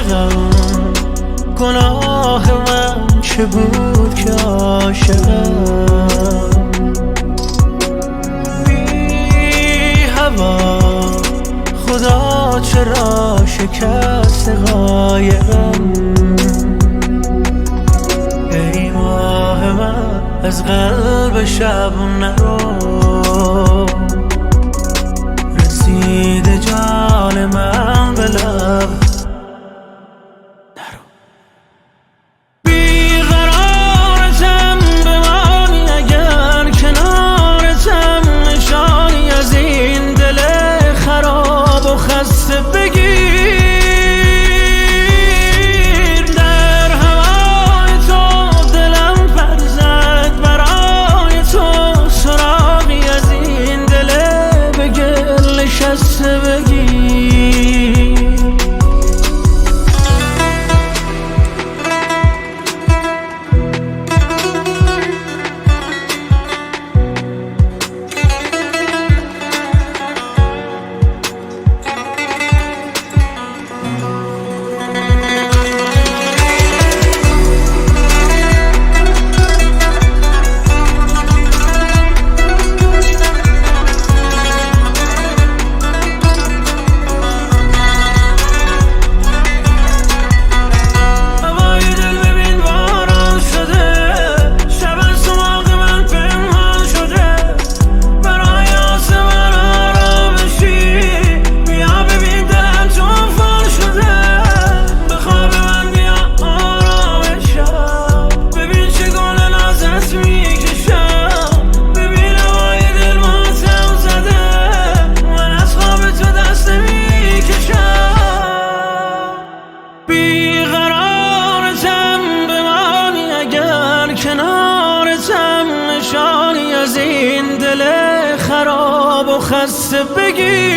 عاشقم، گناه من چه بود که عاشقم. بی هوا خدا چرا شکست قایقم. ای ماه من از قلب شب نرو، رسید جان من به لب نرو. بیقرارتم بمانی اگر کنارتم، نشانی از این دل خراب و خسته بگیر. در هوای تو دلم پر زد، برای تو سراغی از این دل به گل نشسته بگیر. کنارتم، نشانی از این دل خراب و خسته بگیر.